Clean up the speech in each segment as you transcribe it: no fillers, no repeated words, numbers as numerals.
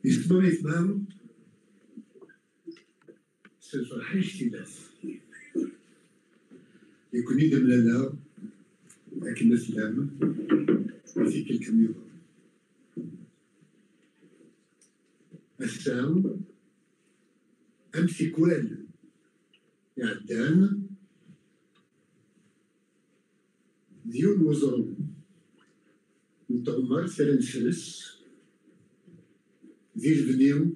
historiquement, ce sont اجتباس يكون يدم لنا لكن الإسلام في كل نظام السام أمسي كوال يعدان ديون وزرم نتغمر سلنسلس ذي البنيو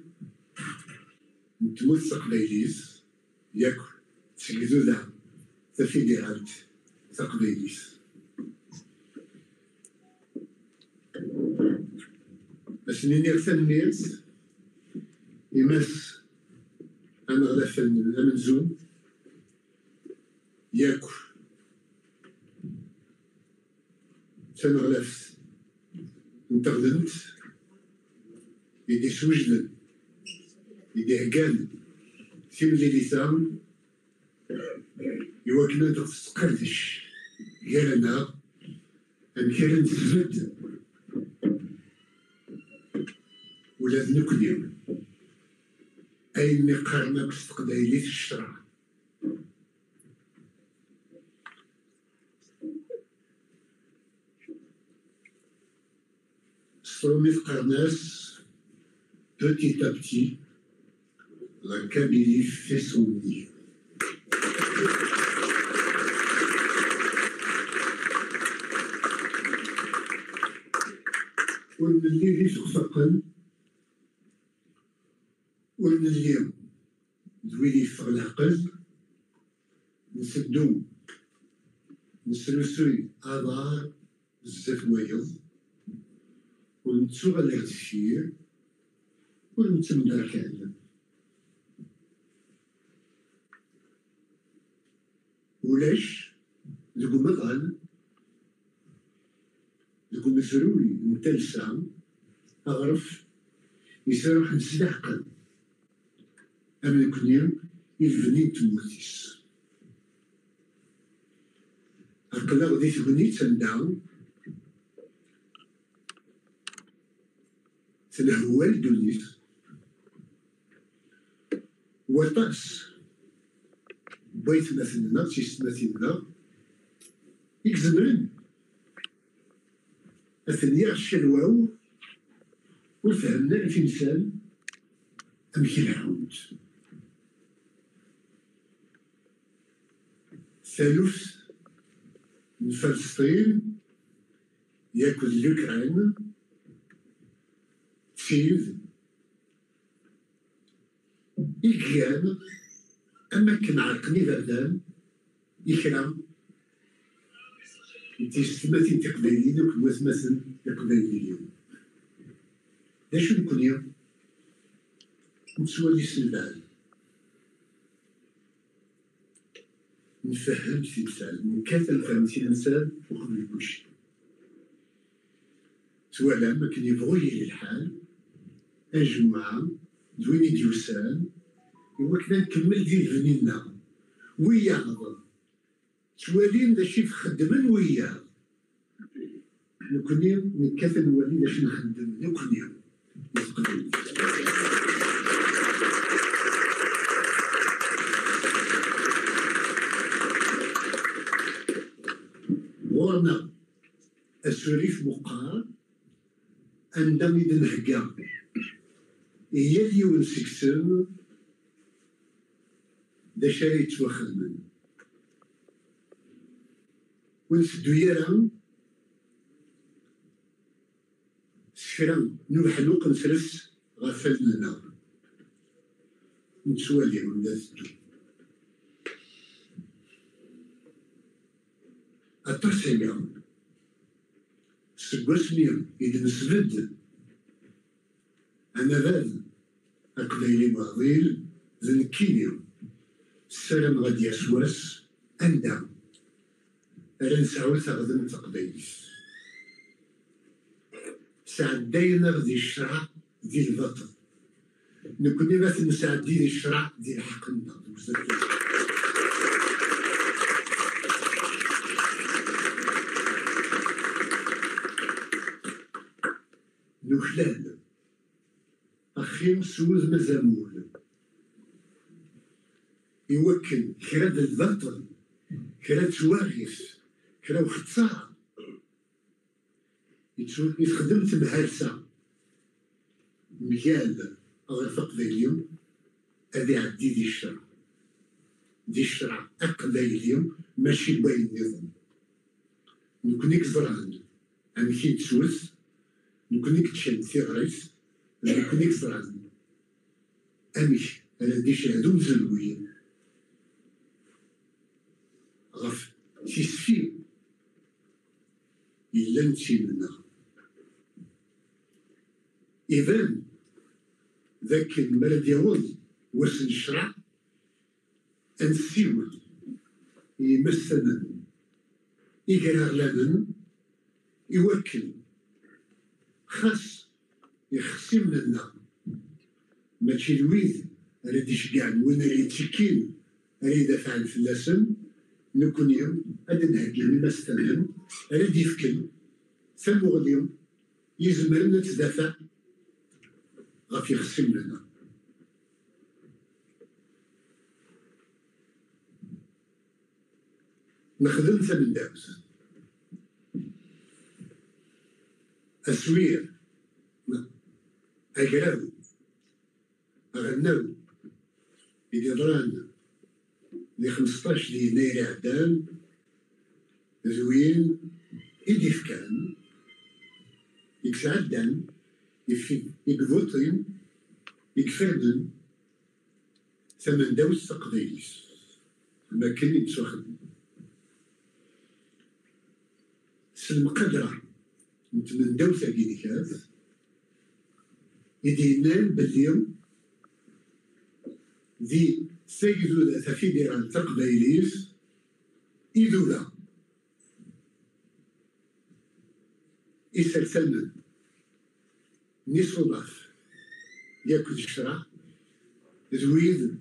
نتوثق ليليس ياك تسجدو ذا تفيديرات تقبيليس بس نيني الناس يمس أنا غلاف المنزوم ياكل تنغلاف نتغدمت يدي سوجدن يدي عقال تيملي لسان يواكنا تغفص قردش يالنا أنكرن تزبد ولا نكدم أي نقارنا بستقدايلي في الشرع Stromé Carnas, petit à petit, la Kabylie fait son nid. واللي يتخفقن واللي دويلي في العقل نسدو نسلسل آذار بزاف وايض ونتسوغ الاغتشير ونتمنى كامل ولاش ذوك مثلا ذوك مسروي نتلسع أغرف يسرح نسلحقا أما يكون يلفني تموتيس أقلا غدي تبني تندعو هو الدنيا وطاس بغيت مثلنا تيستمثلنا يكزمرن أثنيا الشلواو وفهمنا الإنسان أمشي العود ثالث من فلسطين ياكل اليوكرين تسيد إكيان أما كنعرقني بردان يكرم تيستماتي تقبايلين وكمثمثل تقبايلين داشو نكون يوم نسوالي سلبان نفهم تمثال نكاتل فهمتي الإنسان وقبل كلشي سواء لما كان يبغي الحال أجمع دويني ديوسان وكنا نكمل ديال فنينا وياه توالين داشي خدمن وياه نكوني نكاتل نولي داشي نخدم نكوني غورنا السوريف مقار عندما يدنهجا هي اللي ونسكسن دا شاري يتواخد منه ونسدو يرام سكرام نوحلوق نسرس غفلنا النار نتسوالي الناس دو الترسية سكواسني إذا نسبد أنا ذا أقليلي مغضيل ذنكيني السلام غادي يسواس أندم ألا نسعو تغذن تقبيليس ساعد داينا غادي يشرع ديال البطن نكون مثلا نساعد ديال الشرع ديال حقنا نخلال أخيم سوز مزامول يوكل كراد البطل كراد شواغف كراد وختصار يتخدم تبهرسة ميال غير تقبيليهم هذه عدي دي الشرع دي الشرع أقبيليهم ماشي باين النظام نكونيك زرعن أمكين تسوس نكونيك تشد ثغريس نكونيك زرعن أمش أنا دي شهدون زلويين غف تيسفي إلا نتي منا إذن ذاك المرض يوض وسن الشرع أنسيول يمثلا يقرا لنا يوكل خاص يخصم لنا ماشي الويد راه يشجع وين راه يتشكين راه يدافع عن الفلاسن نكون يوم هذا نهجي مثلا راه يفكن ثمو اليوم يزمر نتدافع غاف يخصم لنا نخدم ثمن داوز أسوير أقراو أغناو إذا ضران لي 15 يناير عدان زوين إدي فكان يكسعدان يكفوطين يكفردن ثمن داوز تقضيس ما كان يتسخدم سلم قدرة من دوسة كيديكات يدينان باليوم ذي سيجدو تفيديران تقبيليس إذولا إسلسلنا نصوباف ياكل الشرع زويد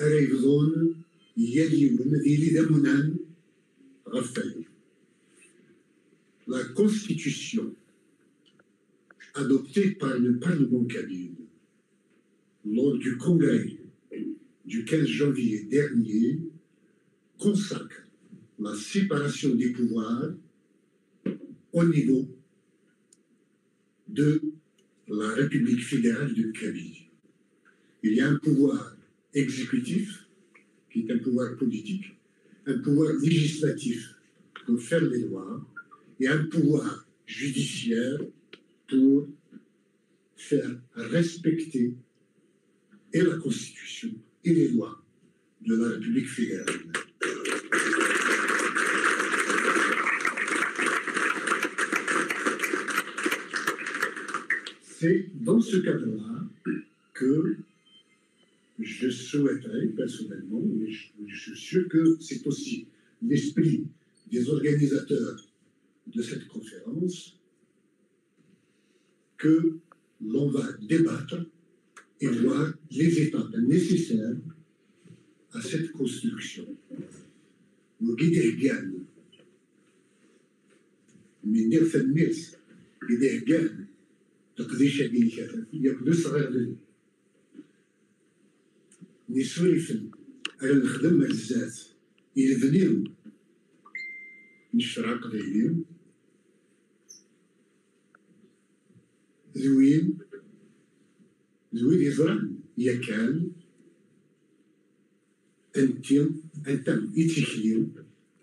أريفضون يليون ذي لذمنان غفل La Constitution adoptée par le Parlement kabyle lors du congrès du 15 janvier dernier consacre la séparation des pouvoirs au niveau de la République fédérale de Kabylie. Il y a un pouvoir exécutif qui est un pouvoir politique, un pouvoir législatif pour faire les lois, et un pouvoir judiciaire pour faire respecter et la Constitution et les lois de la République fédérale. C'est dans ce cadre-là que je souhaiterais personnellement, et je suis sûr que c'est aussi l'esprit des organisateurs de cette conférence, que l'on va débattre et voir les étapes nécessaires à cette construction. Vous guidez bien, mais ne faites pas, guidez bien, تقضي شيء يبدو صغير لي نسولف على نخدم الزات يلفنيو نشرع قضيين زوين يزرع يكال أنتم يتشكليو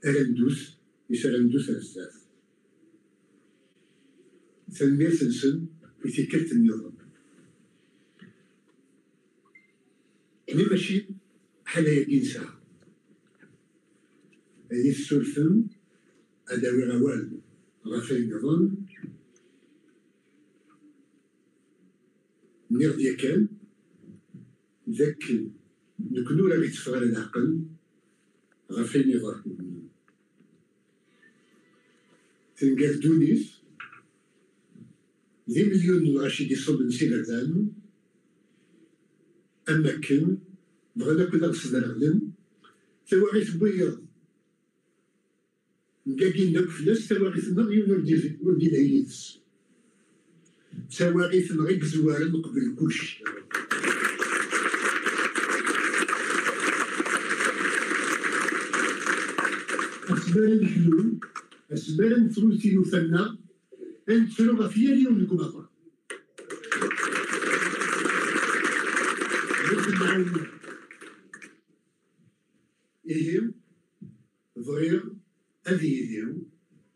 أرندوس يسرندوس الزات ثانية سنسن في فكرة النظام أنا ماشي حالا يقين ساعة هذه السلفن أداوي غوال غفاي النظام نير ديكال ذاك نكونو راه يتفغر العقل غفاي النظام تنقال تونس ذي مليون راشد يصوب نسير الزان أماكن بغينا كنا نصدر غلن ثواريث بيض نقاقين داك فلاس ثواريث نغي ونردي العيدس ثواريث نغيك زوارن قبل كلشي أسبان الحلول أسبان ثلثي وفنا أن تسلو غفيا اليوم لكم أخرى إيهم ضغير أذيهم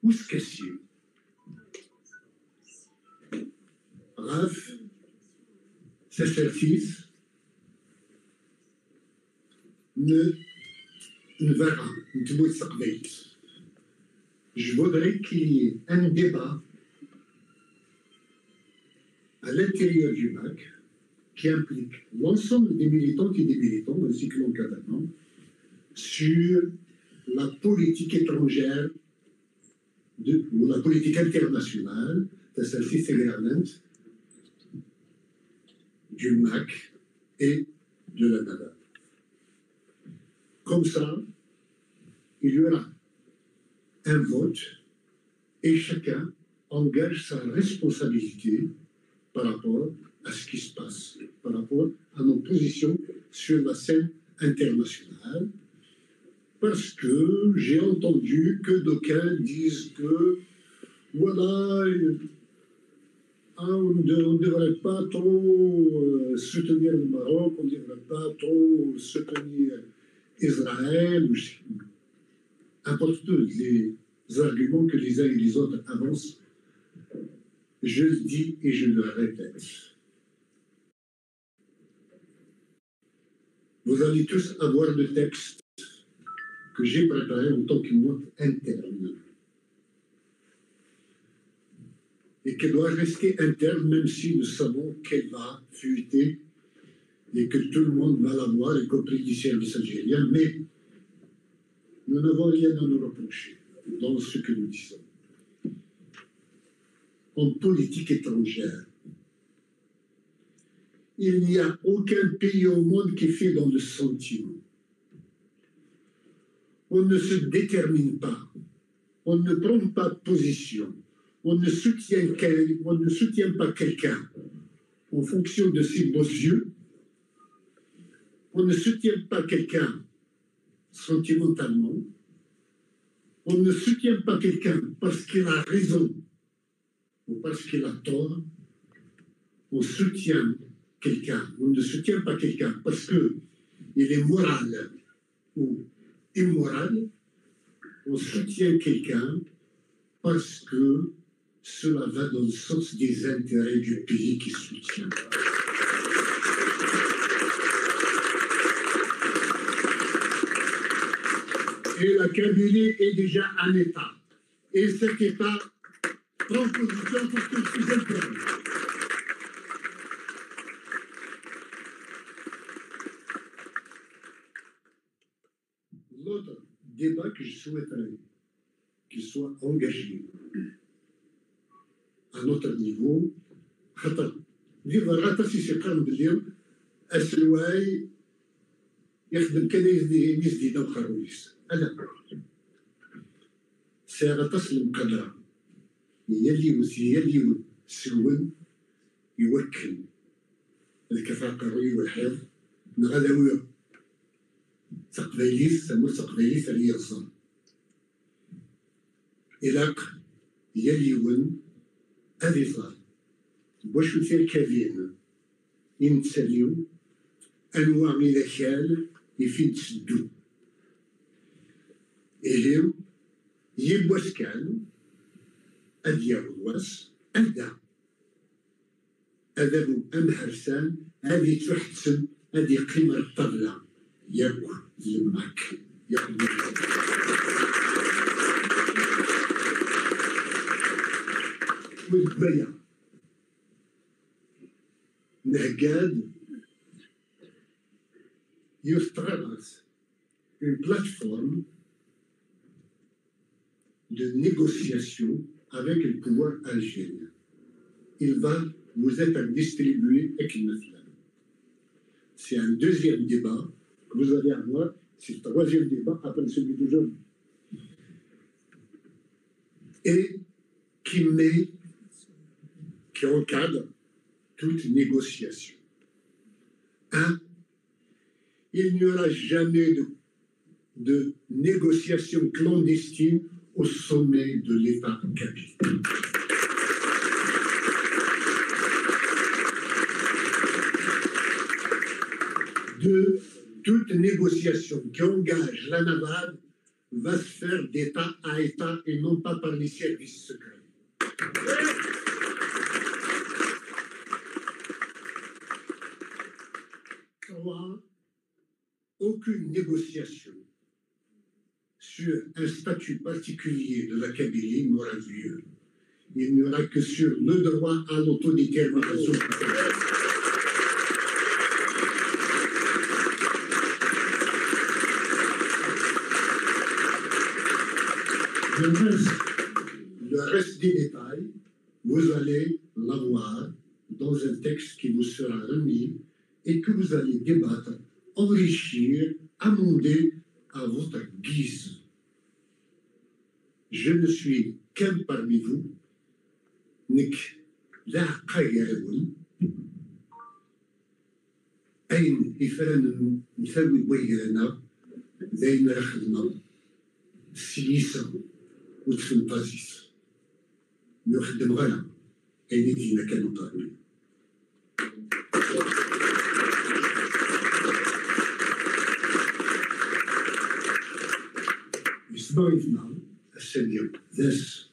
وسكسيو غاف ساسرتيس نفرع نتبوت سقبيت. Je voudrais qu'il y ait un débat à l'intérieur du MAC qui implique l'ensemble des militantes et des militants, ainsi que l'encadrement, sur la politique étrangère ou la politique internationale de celle-ci, c'est du MAC et de la NADA. Comme ça, il y aura un vote et chacun engage sa responsabilité par rapport à ce qui se passe, par rapport à nos positions sur la scène internationale, parce que j'ai entendu que d'aucuns disent que voilà, on ne devrait pas trop soutenir le Maroc, on ne devrait pas trop soutenir Israël, importe les arguments que les uns et les autres avancent, je le dis et je le répète. Vous allez tous avoir le texte que j'ai préparé en tant que note interne et qui doit rester interne même si nous savons qu'elle va fuiter et que tout le monde va la voir, y compris du service algérien, mais nous n'avons rien à nous reprocher dans ce que nous disons. En politique étrangère, il n'y a aucun pays au monde qui fait dans le sentiment. On ne se détermine pas, on ne prend pas de position, on ne soutient pas quelqu'un en fonction de ses beaux yeux, on ne soutient pas quelqu'un sentimentalement, on ne soutient pas quelqu'un parce qu'il a raison ou parce qu'il a tort, on soutient quelqu'un, on ne soutient pas quelqu'un parce qu'il est moral ou immoral, on soutient quelqu'un parce que cela va dans le sens des intérêts du pays qui soutient. Et la Kabylie est déjà un État. Et cet État prend position pour tous ses intérêts. L'autre débat que je souhaiterais qu'il soit engagé à notre niveau, يخدم كنايس جديده وخرويس انا سيارة تصل مقدرة يلي سلون يوكل الكفاءة القروية والحفظ نغلاوية تقبيليس سمو تقبيليس اللي يغصن إلاق يليون هذه صار واش يصير كافين ينتسليو أنواع من الأشياء يفيد تسدو إليو يبواس كان أديا واس أدا أذابو أم حرسان هذه تحتسب هذه قيمة الطبلة ياكل يماك ياكل والبيع نهجاد يفترض une plateforme de négociation avec le pouvoir algérien. Il va vous être distribué avec une c'est un deuxième débat que vous allez avoir, c'est le troisième débat après celui d'aujourd'hui. Et qui encadre toute négociation. Un, il n'y aura jamais de négociation clandestine au sommet de l'État kabyle. Deux, toute négociation qui engage la navale va se faire d'État à État et non pas par les services secrets. Trois, aucune négociation sur un statut particulier de la Kabylie n'aura lieu. Il n'y aura que sur le droit à l'autodétermination. Le reste des détails, vous allez l'avoir dans un texte qui vous sera remis et que vous allez débattre, enrichir, amender à votre guise. Je ne suis qu'un parmi vous, Nick, la Kayerun, أين إفران نسوي بويرنا زين رخدنا سيسا وتفنطازيس نخدم غلا أين دينا كانوا طالبين يسمعنا السنية ذاس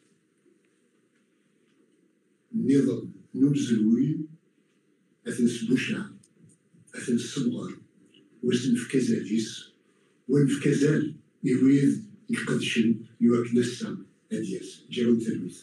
نظام نبزلوي أثن سبوشع أثن الصبغر وزن في كزاليس وين في كزال يويذ يقدشن يواك نسام أدياس جيرون تلويث